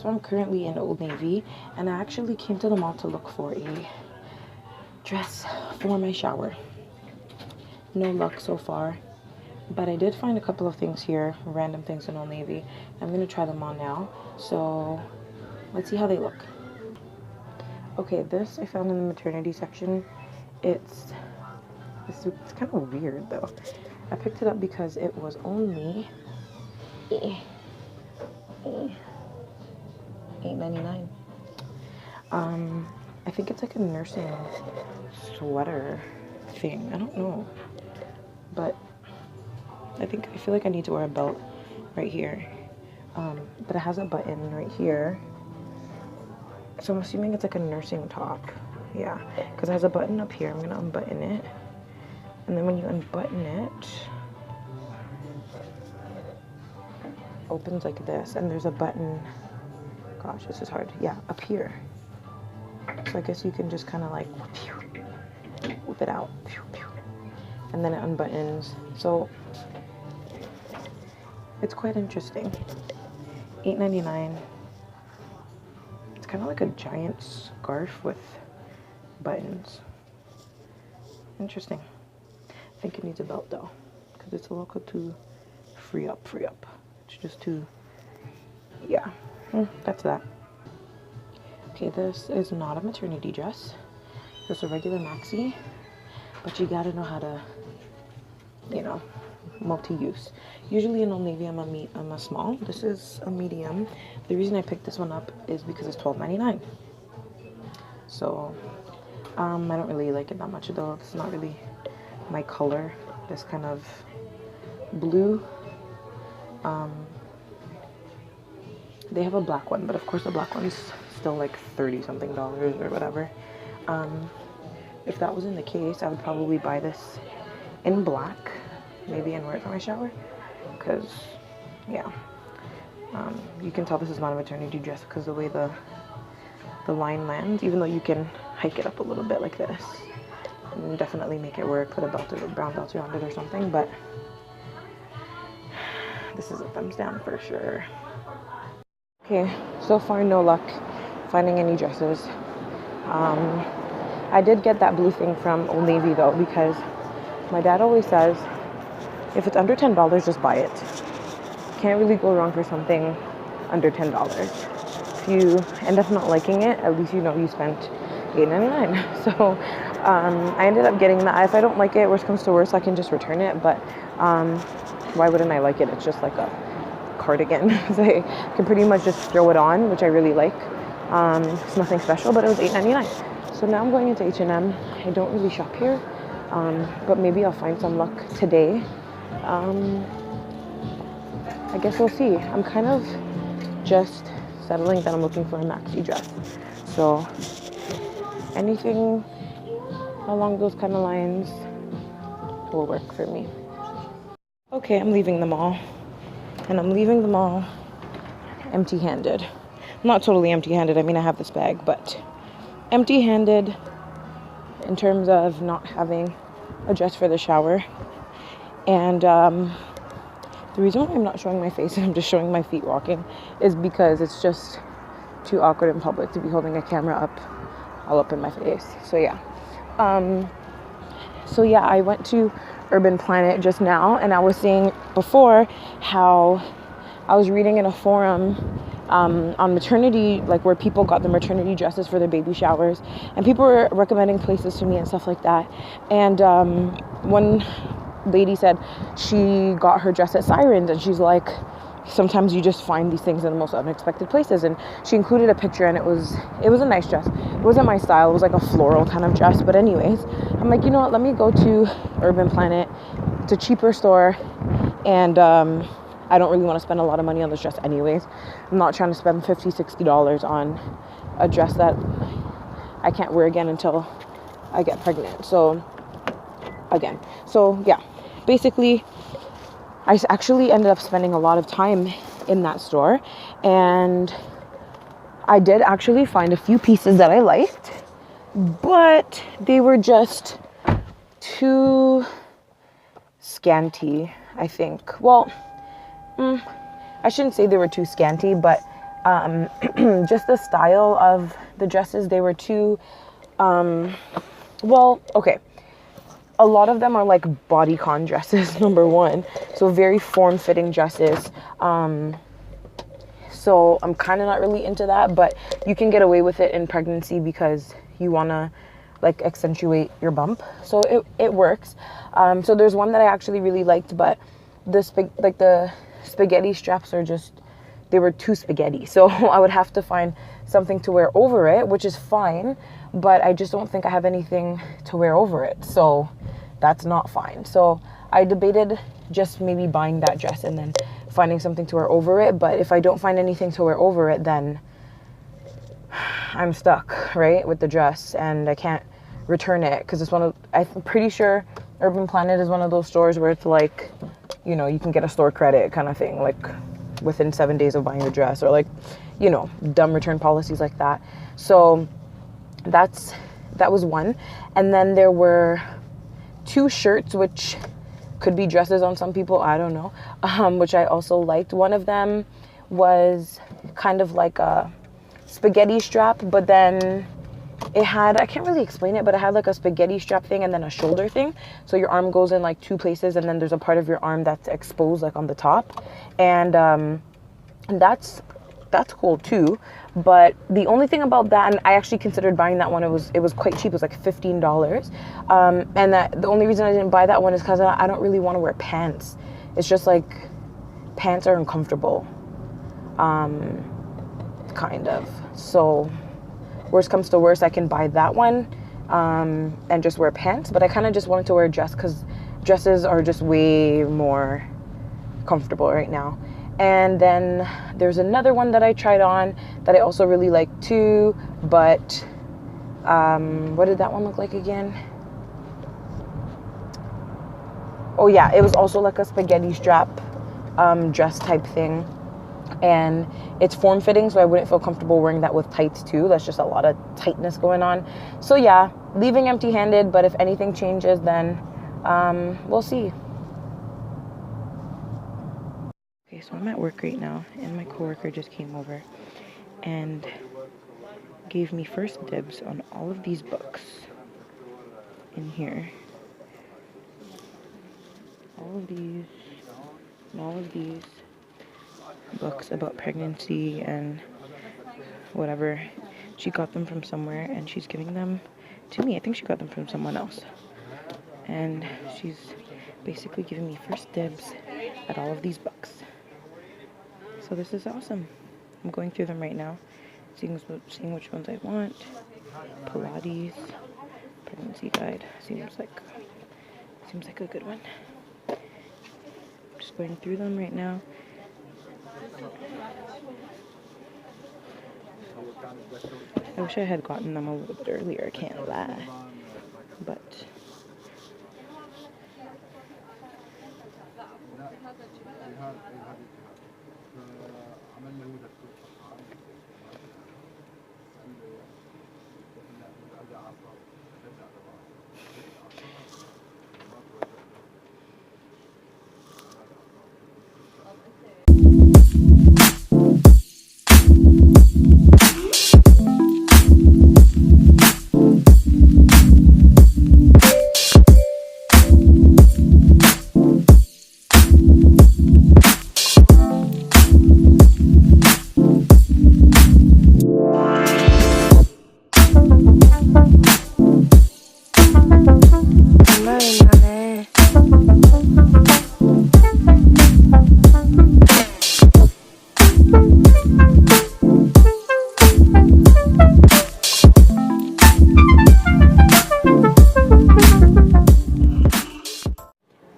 so I'm currently in Old Navy, and I actually came to the mall to look for a dress for my shower. No luck so far, but I did find a couple of things here, random things in Old Navy. I'm gonna try them on now, so let's see how they look. Okay, this I found in the maternity section. It's kind of weird though. I picked it up because it was only $8.99. I think it's like a nursing sweater thing. I don't know, but I feel like I need to wear a belt right here. But it has a button right here, so I'm assuming it's like a nursing top. Yeah, because it has a button up here. I'm gonna unbutton it, and then when you unbutton it, opens like this, and there's a button, gosh, this is hard, yeah, up here. So I guess you can just kind of like whip it out, and then it unbuttons. So it's quite interesting. $8.99. It's kind of like a giant scarf with buttons. Interesting. I think it needs a belt though, because it's a little too free up. It's just too, yeah, that's that. Okay, this is not a maternity dress. Just a regular maxi, but you gotta know how to, you know, multi-use. Usually in Old Navy, I'm a small. This is a medium. The reason I picked this one up is because it's $12.99. So, I don't really like it that much though. It's not really my color. This kind of blue. They have a black one, but of course the black one's still like $30-something or whatever. If that wasn't the case, I would probably buy this in black, maybe, and wear it for my shower, because yeah, you can tell this is not a maternity dress because the way the line lands, even though you can hike it up a little bit like this and definitely make it work, put a belt or a brown belt around it or something, but this is a thumbs down for sure. Okay, so far no luck finding any dresses. I did get that blue thing from Old Navy though, because my dad always says if it's under $10, just buy it. Can't really go wrong for something under $10. If you end up not liking it, at least you know you spent $8.99. So I ended up getting that. If I don't like it, worst comes to worst, I can just return it, but why wouldn't I like it? It's just like a cardigan. So I can pretty much just throw it on, which I really like. It's nothing special, but it was $8.99. So now I'm going into H&M. I don't really shop here, but maybe I'll find some luck today. I guess we'll see. I'm kind of just settling that I'm looking for a maxi dress. So anything along those kind of lines will work for me. Okay, I'm leaving the mall. And I'm leaving the mall empty-handed. Not totally empty-handed. I mean, I have this bag, but empty-handed in terms of not having a dress for the shower. And the reason why I'm not showing my face and I'm just showing my feet walking is because it's just too awkward in public to be holding a camera up all up in my face. So yeah. I went to Urban Planet just now, and I was saying before how I was reading in a forum on maternity, like where people got the maternity dresses for their baby showers, and people were recommending places to me and stuff like that. And one lady said she got her dress at Sirens, and she's like, sometimes you just find these things in the most unexpected places. And she included a picture, and it was a nice dress. It wasn't my style. It was like a floral kind of dress, but anyways, I'm like, you know what, let me go to Urban Planet. It's a cheaper store, and I don't really want to spend a lot of money on this dress anyways. I'm not trying to spend $50-$60 on a dress that I can't wear again until I get pregnant. So yeah, basically I actually ended up spending a lot of time in that store, and I did actually find a few pieces that I liked, but they were just too scanty, I think. Well, I shouldn't say they were too scanty, but Just the style of the dresses, they were too, well, okay. A lot of them are like bodycon dresses, number one. So very form-fitting dresses. So I'm kind of not really into that, but you can get away with it in pregnancy because you want to like accentuate your bump. So it works. So there's one that I actually really liked, but the spaghetti straps are just, they were too spaghetti. So I would have to find something to wear over it, which is fine, but I just don't think I have anything to wear over it. So that's not fine. So I debated just maybe buying that dress and then finding something to wear over it. But if I don't find anything to wear over it, then I'm stuck, right, with the dress, and I can't return it because it's I'm pretty sure Urban Planet is one of those stores where it's like, you know, you can get a store credit kind of thing, like within 7 days of buying the dress, or like, you know, dumb return policies like that. So that was one. And then there were 2 shirts, which could be dresses on some people, I don't know, which I also liked. One of them was kind of like a spaghetti strap, but then it had, I can't really explain it, but it had like a spaghetti strap thing and then a shoulder thing. So your arm goes in like 2 places, and then there's a part of your arm that's exposed like on the top. And that's cool too. But the only thing about that, and I actually considered buying that one, it was quite cheap. It was like $15. And the only reason I didn't buy that one is because I don't really want to wear pants. It's just like, pants are uncomfortable, kind of. So worst comes to worst, I can buy that one and just wear pants. But I kind of just wanted to wear a dress because dresses are just way more comfortable right now. And then there's another one that I tried on that I also really liked too, but what did that one look like again? Oh yeah, it was also like a spaghetti strap dress type thing, and it's form-fitting, so I wouldn't feel comfortable wearing that with tights too. That's just a lot of tightness going on. So yeah, leaving empty-handed, but if anything changes, then we'll see. Okay, so I'm at work right now, and my coworker just came over and gave me first dibs on all of these books in here. All of these, and all of these books about pregnancy and whatever. She got them from somewhere, and she's giving them to me. I think she got them from someone else. And she's basically giving me first dibs at all of these books. So this is awesome. I'm going through them right now, seeing which ones I want. Pilates, pregnancy guide, seems like a good one. Just going through them right now. I wish I had gotten them a little bit earlier, I can't lie. But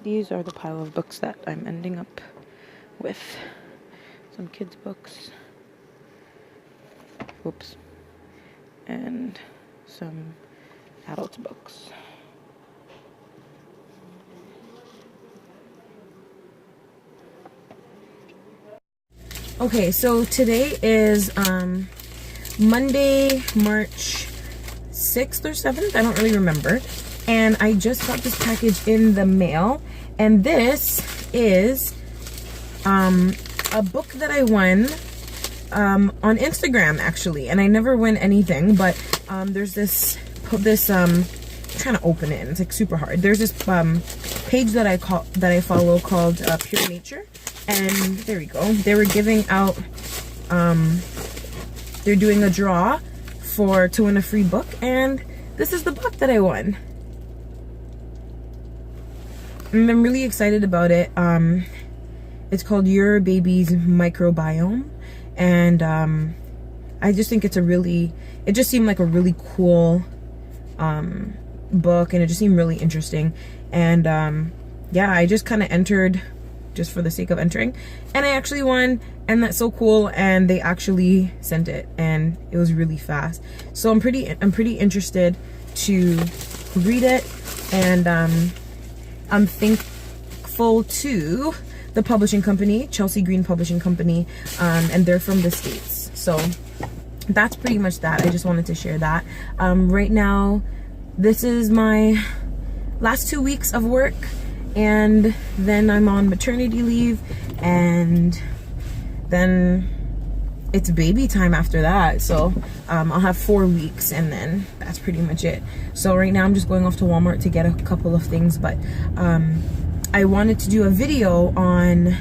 these are the pile of books that I'm ending up with. Some kids' books. Oops. And some adults' books. Okay, so today is Monday, March 6th or 7th. I don't really remember. And I just got this package in the mail. And this is a book that I won on Instagram actually, and I never win anything, but there's this I'm trying to open it and it's like super hard. There's this page that I follow called Pure Nature, and there we go. They were giving out they're doing a draw to win a free book, and this is the book that I won. And I'm really excited about it. It's called Your Baby's Microbiome, and I just think it just seemed like a really cool book, and it just seemed really interesting. And yeah, I just kind of entered just for the sake of entering, and I actually won, and that's so cool. And they actually sent it, and it was really fast. So I'm pretty interested to read it, and I'm thankful to the publishing company, Chelsea Green Publishing Company, and they're from the States. So that's pretty much that. I just wanted to share that. Right now, this is my last 2 weeks of work, and then I'm on maternity leave, and then it's baby time after that. So I'll have 4 weeks, and then that's pretty much it. So right now I'm just going off to Walmart to get a couple of things, but I wanted to do a video on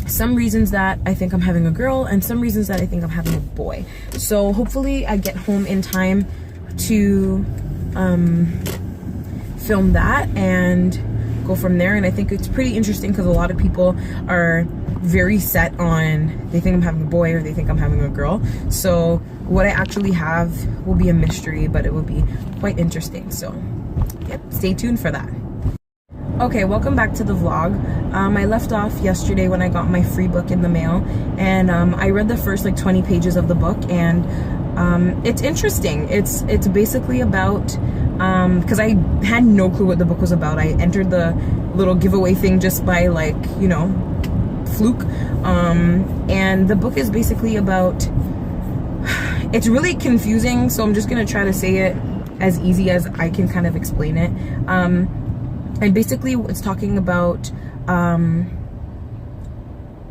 some reasons that I think I'm having a girl and some reasons that I think I'm having a boy. So hopefully I get home in time to film that and go from there. And I think it's pretty interesting because a lot of people are very set on, they think I'm having a boy or they think I'm having a girl. So what I actually have will be a mystery, but it will be quite interesting. So yep, stay tuned for that. Okay, welcome back to the vlog. I left off yesterday when I got my free book in the mail, and I read the first like 20 pages of the book, and it's interesting. It's basically about, because I had no clue what the book was about. I entered the little giveaway thing just by like, you know, fluke, and the book is basically about, it's really confusing, so I'm just gonna try to say it as easy as I can kind of explain it. And basically it's talking about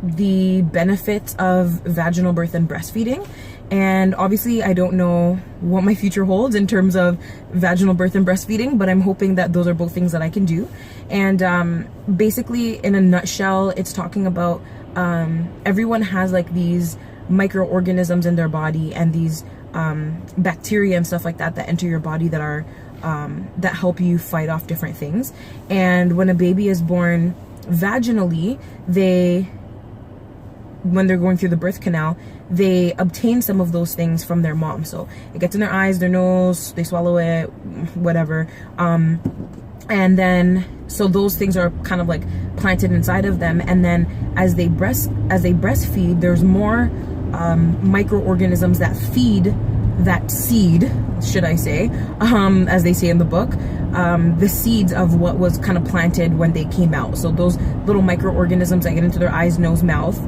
the benefits of vaginal birth and breastfeeding. And obviously I don't know what my future holds in terms of vaginal birth and breastfeeding, but I'm hoping that those are both things that I can do. And basically in a nutshell, it's talking about everyone has like these microorganisms in their body, and these bacteria and stuff like that that enter your body that are that help you fight off different things. And when a baby is born vaginally, when they're going through the birth canal, they obtain some of those things from their mom. So it gets in their eyes, their nose, they swallow it, whatever. And then, so those things are kind of like planted inside of them. And then as they breastfeed, there's more microorganisms that feed that seed, should I say, as they say in the book, the seeds of what was kind of planted when they came out. So those little microorganisms that get into their eyes, nose, mouth,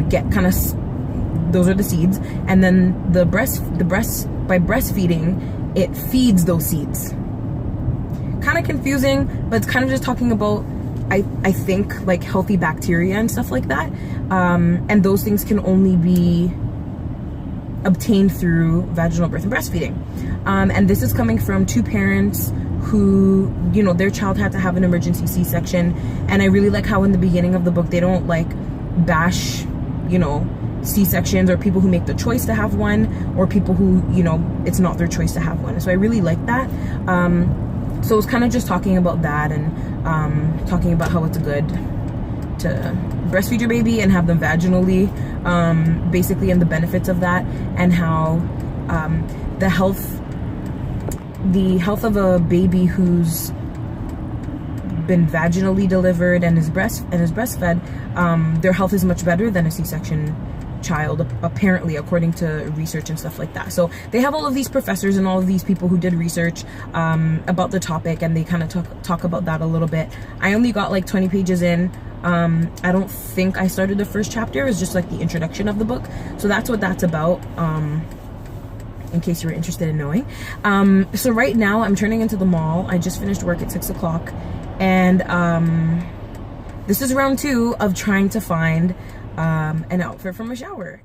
get kind of, those are the seeds. And then by breastfeeding, it feeds those seeds. Kind of confusing, but it's kind of just talking about, I think, like healthy bacteria and stuff like that. And those things can only be obtained through vaginal birth and breastfeeding. And this is coming from two parents who, you know, their child had to have an emergency C-section. And I really like how in the beginning of the book, they don't like bash, you know, C-sections or people who make the choice to have one, or people who, you know, it's not their choice to have one. So I really like that. So it's kind of just talking about that, and talking about how it's good to breastfeed your baby and have them vaginally, basically, and the benefits of that, and how the health of a baby who's been vaginally delivered and is breastfed, their health is much better than a C-section child, apparently, according to research and stuff like that. So they have all of these professors and all of these people who did research about the topic, and they kind of talk about that a little bit. I only got like 20 pages in. I don't think I started the first chapter. It was just like the introduction of the book. So that's what that's about, in case you were interested in knowing. So right now I'm turning into the mall. I just finished work at 6 o'clock, and this is round 2 of trying to find an outfit from a shower.